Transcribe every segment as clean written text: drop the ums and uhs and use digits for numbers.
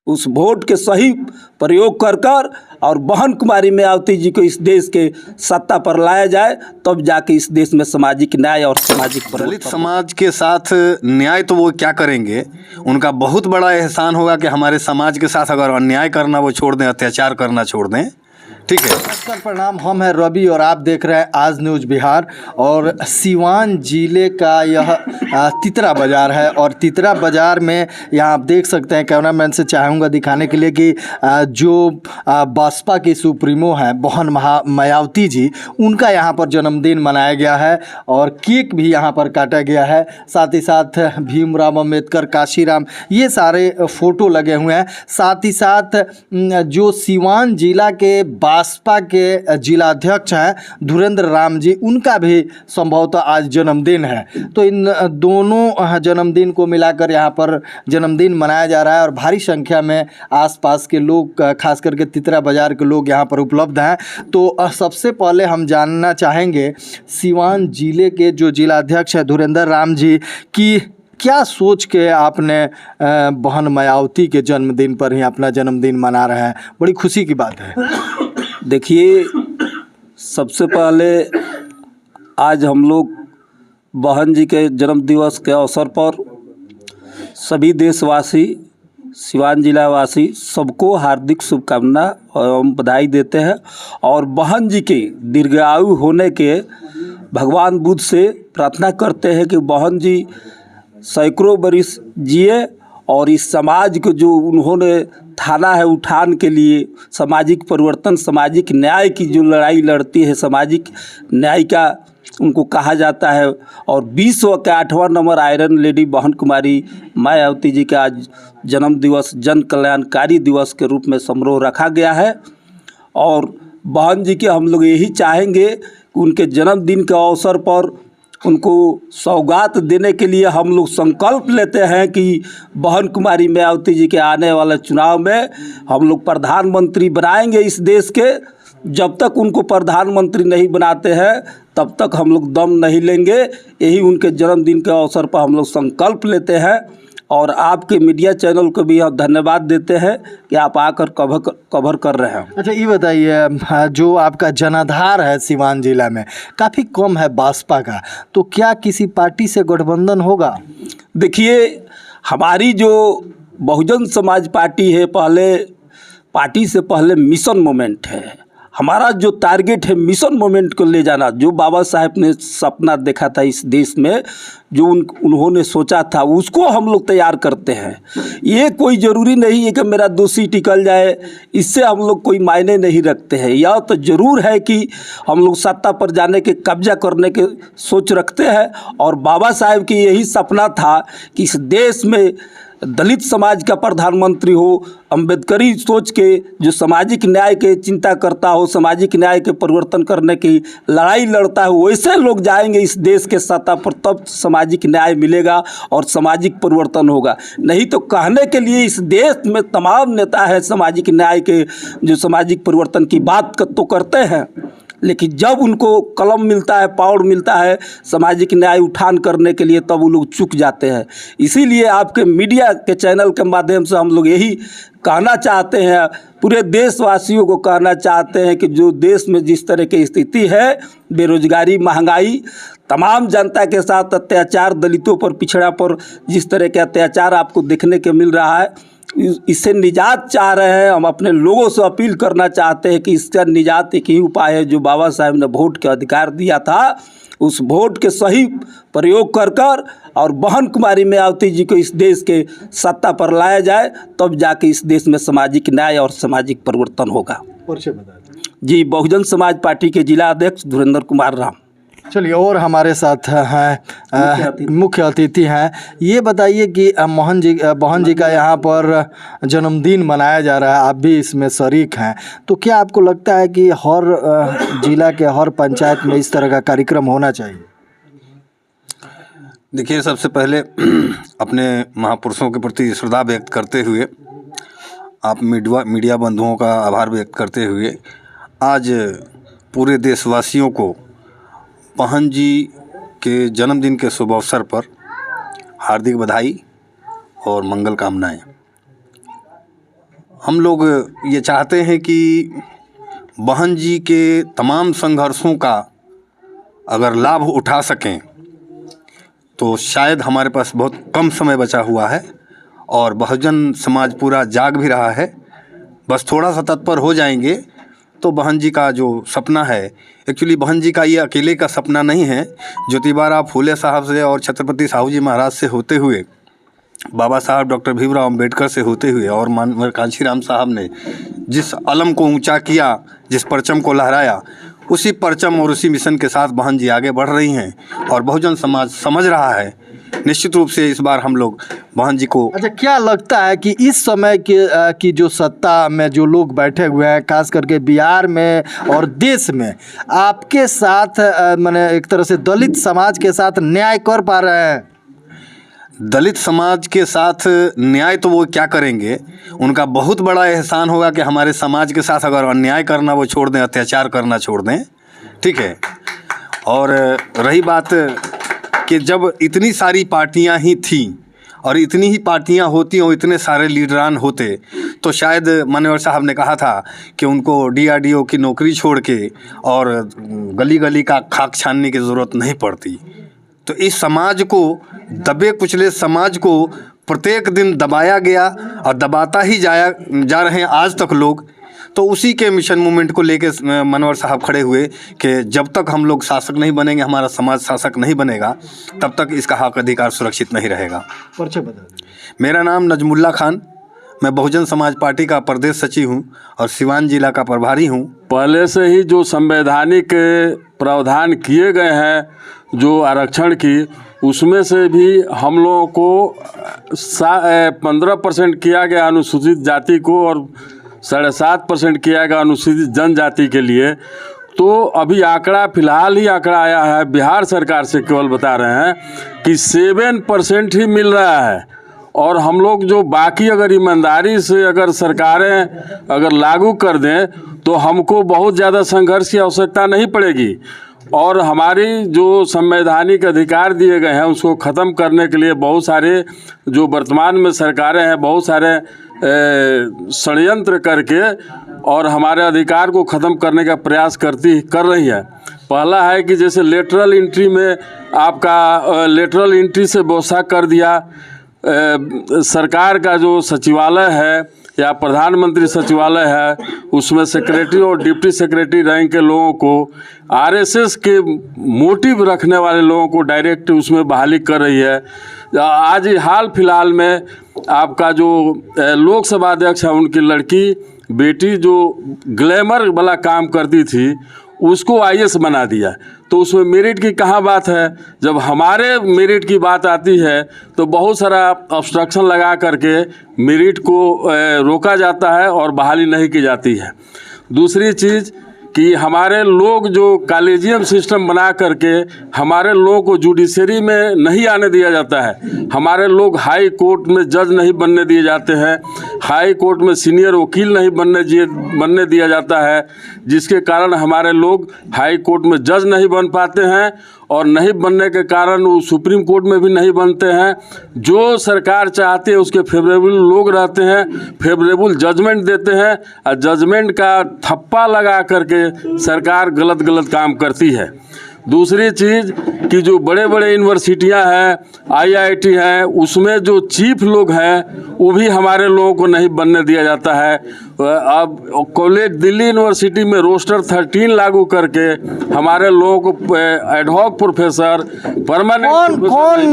उस वोट के सही प्रयोग कर और बहन कुमारी मायावती जी को इस देश के सत्ता पर लाया जाए, तब जाके इस देश में सामाजिक न्याय और सामाजिक दलित समाज के साथ न्याय तो वो क्या करेंगे, उनका बहुत बड़ा एहसान होगा कि हमारे समाज के साथ अगर अन्याय करना वो छोड़ दें, अत्याचार करना छोड़ दें। ठीक है, नमस्कार, प्रणाम। हम हैं रवि और आप देख रहे हैं आज न्यूज़ बिहार। और सिवान जिले का यह तितरा बाज़ार है और तितरा बाज़ार में यहाँ आप देख सकते हैं, कैमरामैन से चाहूँगा दिखाने के लिए कि जो बसपा की सुप्रीमो हैं बहन मायावती जी, उनका यहाँ पर जन्मदिन मनाया गया है और केक भी यहाँ पर काटा गया है। साथ ही साथ भीमराव अम्बेडकर, काशीराम, ये सारे फ़ोटो लगे हुए हैं। साथ ही साथ जो सिवान जिला के बसपा के जिलाध्यक्ष हैं धुरेंद्र राम जी, उनका भी संभवतः आज जन्मदिन है। तो इन दोनों जन्मदिन को मिलाकर यहाँ पर जन्मदिन मनाया जा रहा है और भारी संख्या में आसपास के लोग, खास करके तितरा बाज़ार के लोग यहाँ पर उपलब्ध हैं। तो सबसे पहले हम जानना चाहेंगे सिवान जिले के जो जिलाध्यक्ष हैं धुरेंद्र राम जी की क्या सोच के आपने बहन मायावती के जन्मदिन पर ही अपना जन्मदिन मना रहे हैं। बड़ी खुशी की बात है। देखिए, सबसे पहले आज हम लोग बहन जी के जन्म दिवस के अवसर पर सभी देशवासी, सिवान जिला वासी सबको हार्दिक शुभकामना एवं बधाई देते हैं और बहन जी के दीर्घायु होने के भगवान बुद्ध से प्रार्थना करते हैं कि बहन जी सैकड़ों बरिस जिए और इस समाज को जो उन्होंने थाना है उठान के लिए, सामाजिक परिवर्तन, सामाजिक न्याय की जो लड़ाई लड़ती है, सामाजिक न्याय का उनको कहा जाता है। और विश्व का 8वां नंबर आयरन लेडी बहन कुमारी मायावती जी का आज जन्म दिवस जन कल्याणकारी दिवस के रूप में समारोह रखा गया है। और बहन जी के हम लोग यही चाहेंगे कि उनके जन्मदिन के अवसर पर उनको सौगात देने के लिए हम लोग संकल्प लेते हैं कि बहन कुमारी मायावती जी के आने वाले चुनाव में हम लोग प्रधानमंत्री बनाएंगे इस देश के। जब तक उनको प्रधानमंत्री नहीं बनाते हैं तब तक हम लोग दम नहीं लेंगे। यही उनके जन्मदिन के अवसर पर हम लोग संकल्प लेते हैं। और आपके मीडिया चैनल को भी हम धन्यवाद देते हैं कि आप आकर कवर कर रहे हैं। अच्छा, ये बताइए, जो आपका जनाधार है सिवान जिला में काफ़ी कम है बसपा का, तो क्या किसी पार्टी से गठबंधन होगा? देखिए, हमारी जो बहुजन समाज पार्टी है, पार्टी से पहले मिशन मूवमेंट है। हमारा जो टारगेट है मिशन मूवमेंट को ले जाना। जो बाबा साहब ने सपना देखा था इस देश में, जो उन्होंने सोचा था, उसको हम लोग तैयार करते हैं। ये कोई ज़रूरी नहीं है कि मेरा 2 सीट निकल जाए, इससे हम लोग कोई मायने नहीं रखते हैं। यह तो ज़रूर है कि हम लोग सत्ता पर जाने के, कब्जा करने के सोच रखते हैं। और बाबा साहब की यही सपना था कि इस देश में दलित समाज का प्रधानमंत्री हो, अम्बेडकरी सोच के जो सामाजिक न्याय के चिंता करता हो, सामाजिक न्याय के परिवर्तन करने की लड़ाई लड़ता है, वैसे लोग जाएंगे इस देश के सत्ता पर, तब सामाजिक न्याय मिलेगा और सामाजिक परिवर्तन होगा। नहीं तो कहने के लिए इस देश में तमाम नेता है सामाजिक न्याय के, जो सामाजिक परिवर्तन की बात तो करते हैं, लेकिन जब उनको कलम मिलता है, पावर मिलता है सामाजिक न्याय उठान करने के लिए, तब वो लोग चूक जाते हैं। इसीलिए आपके मीडिया के चैनल के माध्यम से हम लोग यही कहना चाहते हैं, पूरे देशवासियों को कहना चाहते हैं कि जो देश में जिस तरह की स्थिति है, बेरोजगारी, महंगाई, तमाम जनता के साथ अत्याचार, दलितों पर, पिछड़ा पर जिस तरह के अत्याचार आपको देखने को मिल रहा है, इससे निजात चाह रहे हैं। हम अपने लोगों से अपील करना चाहते हैं कि इसका निजात एक ही उपाय है, जो बाबा साहब ने वोट के अधिकार दिया था, उस वोट के सही प्रयोग कर और बहन कुमारी मायावती जी को इस देश के सत्ता पर लाया जाए, तब जाके इस देश में सामाजिक न्याय और सामाजिक परिवर्तन होगा। जी, बहुजन समाज पार्टी के जिला अध्यक्ष धुरेंद्र कुमार राम। चलिए, और हमारे साथ हैं मुख्य अतिथि हैं। ये बताइए कि बहन जी का यहाँ पर जन्मदिन मनाया जा रहा है, आप भी इसमें शरीक हैं, तो क्या आपको लगता है कि हर जिला के हर पंचायत में इस तरह का कार्यक्रम होना चाहिए? देखिए, सबसे पहले अपने महापुरुषों के प्रति श्रद्धा व्यक्त करते हुए, आप मीडिया बंधुओं का आभार व्यक्त करते हुए, आज पूरे देशवासियों को बहन जी के जन्मदिन के शुभ अवसर पर हार्दिक बधाई और मंगल कामनाएं। हम लोग ये चाहते हैं कि बहन जी के तमाम संघर्षों का अगर लाभ उठा सकें तो शायद हमारे पास बहुत कम समय बचा हुआ है और बहुजन समाज पूरा जाग भी रहा है। बस थोड़ा सा तत्पर हो जाएंगे तो बहन जी का जो सपना है, एक्चुअली बहन जी का ये अकेले का सपना नहीं है। ज्योतिबा राव फूले साहब से और छत्रपति साहू जी महाराज से होते हुए, बाबा साहब डॉक्टर भीमराव अम्बेडकर से होते हुए और माननीय कांशीराम साहब ने जिस अलम को ऊंचा किया, जिस परचम को लहराया, उसी परचम और उसी मिशन के साथ बहन जी आगे बढ़ रही हैं और बहुजन समाज समझ रहा है। निश्चित रूप से इस बार हम लोग बहन जी को। अच्छा, क्या लगता है कि इस समय की जो सत्ता में जो लोग बैठे हुए हैं, खास करके बिहार में और देश में, आपके साथ माने एक तरह से दलित समाज के साथ न्याय कर पा रहे हैं? दलित समाज के साथ न्याय तो वो क्या करेंगे, उनका बहुत बड़ा एहसान होगा कि हमारे समाज के साथ अगर अन्याय करना वो छोड़ दें, अत्याचार करना छोड़ दें, ठीक है। और रही बात कि जब इतनी सारी पार्टियां ही थीं और इतनी ही पार्टियां होती और इतने सारे लीडरान होते तो शायद माननीय साहब ने कहा था कि उनको DRDO की नौकरी छोड़ के और गली गली का खाक छानने की ज़रूरत नहीं पड़ती। तो इस समाज को, दबे कुचले समाज को प्रत्येक दिन दबाया गया और दबाता ही जा रहे हैं आज तक लोग। तो उसी के मिशन मूवमेंट को लेके मनोहर साहब खड़े हुए कि जब तक हम लोग शासक नहीं बनेंगे, हमारा समाज शासक नहीं बनेगा, तब तक इसका हक अधिकार सुरक्षित नहीं रहेगा। परिचय बता दीजिए। मेरा नाम नजमुल्ला खान, मैं बहुजन समाज पार्टी का प्रदेश सचिव हूं और सिवान जिला का प्रभारी हूं। पहले से ही जो संवैधानिक प्रावधान किए गए हैं जो आरक्षण की, उसमें से भी हम लोगों को 15% किया गया अनुसूचित जाति को और 7.5% किया गया अनुसूचित जनजाति के लिए। तो अभी आंकड़ा, फिलहाल ही आंकड़ा आया है बिहार सरकार से, केवल बता रहे हैं कि 7% ही मिल रहा है। और हम लोग जो बाकी अगर ईमानदारी से अगर सरकारें अगर लागू कर दें तो हमको बहुत ज़्यादा संघर्ष की आवश्यकता नहीं पड़ेगी। और हमारी जो संवैधानिक अधिकार दिए गए हैं उसको ख़त्म करने के लिए बहुत सारे जो वर्तमान में सरकारें हैं, बहुत सारे षड्यंत्र करके और हमारे अधिकार को ख़त्म करने का प्रयास कर रही है। पहला है कि जैसे लेटरल एंट्री में आपका लेटरल एंट्री से व्यवस्था कर दिया। सरकार का जो सचिवालय है या प्रधानमंत्री सचिवालय है, उसमें सेक्रेटरी और डिप्टी सेक्रेटरी रैंक के लोगों को, RSS के मोटिव रखने वाले लोगों को डायरेक्ट उसमें बहाली कर रही है। आज हाल फिलहाल में आपका जो लोकसभा अध्यक्ष है, उनकी लड़की बेटी जो ग्लैमर वाला काम करती थी उसको IAS बना दिया। तो उसमें मेरिट की कहाँ बात है? जब हमारे मेरिट की बात आती है तो बहुत सारा ऑब्स्ट्रक्शन लगा करके मेरिट को रोका जाता है और बहाली नहीं की जाती है। दूसरी चीज़ कि हमारे लोग जो कॉलेजियम सिस्टम बना करके हमारे लोगों को जुडिशरी में नहीं आने दिया जाता है। हमारे लोग हाई कोर्ट में जज नहीं बनने दिए जाते हैं, हाई कोर्ट में सीनियर वकील नहीं बनने दिया जाता है, जिसके कारण हमारे लोग हाई कोर्ट में जज नहीं बन पाते हैं और नहीं बनने के कारण वो सुप्रीम कोर्ट में भी नहीं बनते हैं। जो सरकार चाहती है उसके फेवरेबल लोग रहते हैं, फेवरेबल जजमेंट देते हैं और जजमेंट का थप्पा लगा करके सरकार गलत काम करती है। दूसरी चीज़ कि जो बड़े बड़े यूनिवर्सिटियां हैं, IIT हैं, उसमें जो चीफ लोग हैं वो भी हमारे लोगों को नहीं बनने दिया जाता है। अब कॉलेज दिल्ली यूनिवर्सिटी में रोस्टर 13 लागू करके हमारे लोगों को एडहॉक प्रोफेसर, परमानेंट कौन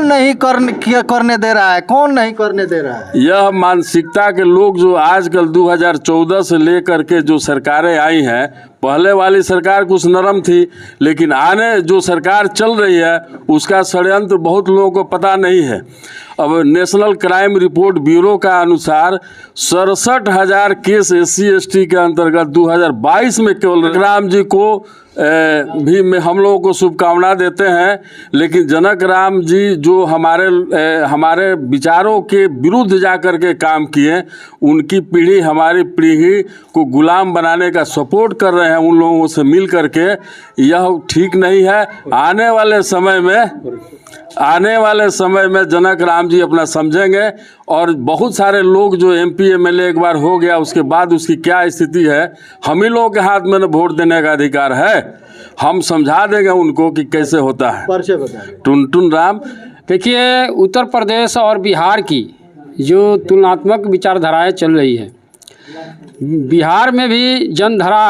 नहीं करने दे रहा है? कौन नहीं करने दे रहा है? यह मानसिकता के लोग जो आजकल 2014 से लेकर के जो सरकारें आई हैं, पहले वाली सरकार कुछ नरम थी, लेकिन आने जो सरकार चल रही है उसका षड्यंत्र बहुत लोगों को पता नहीं है। अब नेशनल क्राइम रिपोर्ट ब्यूरो का अनुसार 67,000 केस SC ST के अंतर्गत 2022 में केवल राम जी को भी हम लोगों को शुभकामना देते हैं। लेकिन जनक राम जी जो हमारे विचारों के विरुद्ध जा कर के काम किए, उनकी पीढ़ी हमारी पीढ़ी को गुलाम बनाने का सपोर्ट कर रहे हैं उन लोगों से मिल करके, यह ठीक नहीं है। आने वाले समय में आने वाले समय में जनक राम जी अपना समझेंगे और बहुत सारे लोग जो MP MLA एक बार हो गया उसके बाद उसकी क्या स्थिति है, हम ही लोगों के हाथ में न वोट देने का अधिकार है। हम समझा देंगे उनको कि कैसे होता है। परिचय बताइए। टुनटुन राम। देखिए, उत्तर प्रदेश और बिहार की जो तुलनात्मक विचारधाराएं चल रही है, बिहार में भी जनधारा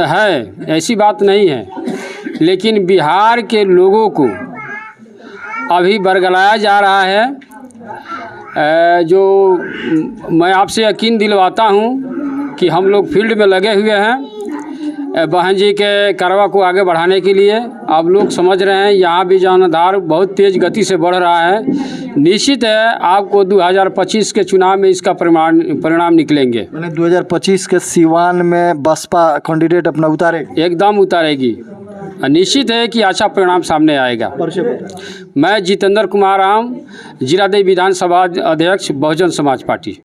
है, ऐसी बात नहीं है, लेकिन बिहार के लोगों को अभी बरगलाया जा रहा है। जो मैं आपसे यकीन दिलवाता हूं कि हम लोग फील्ड में लगे हुए हैं बहन जी के कारवा को आगे बढ़ाने के लिए। आप लोग समझ रहे हैं यहाँ भी जनाधार बहुत तेज़ गति से बढ़ रहा है। निश्चित है आपको 2025 के चुनाव में इसका परिणाम निकलेंगे। मैंने 2025 के सिवान में बसपा कैंडिडेट अपना उतारेगी, एकदम उतारेगी। निश्चित है कि अच्छा परिणाम सामने आएगा। मैं जितेंद्र कुमार राम, जीरादेई विधानसभा अध्यक्ष, बहुजन समाज पार्टी।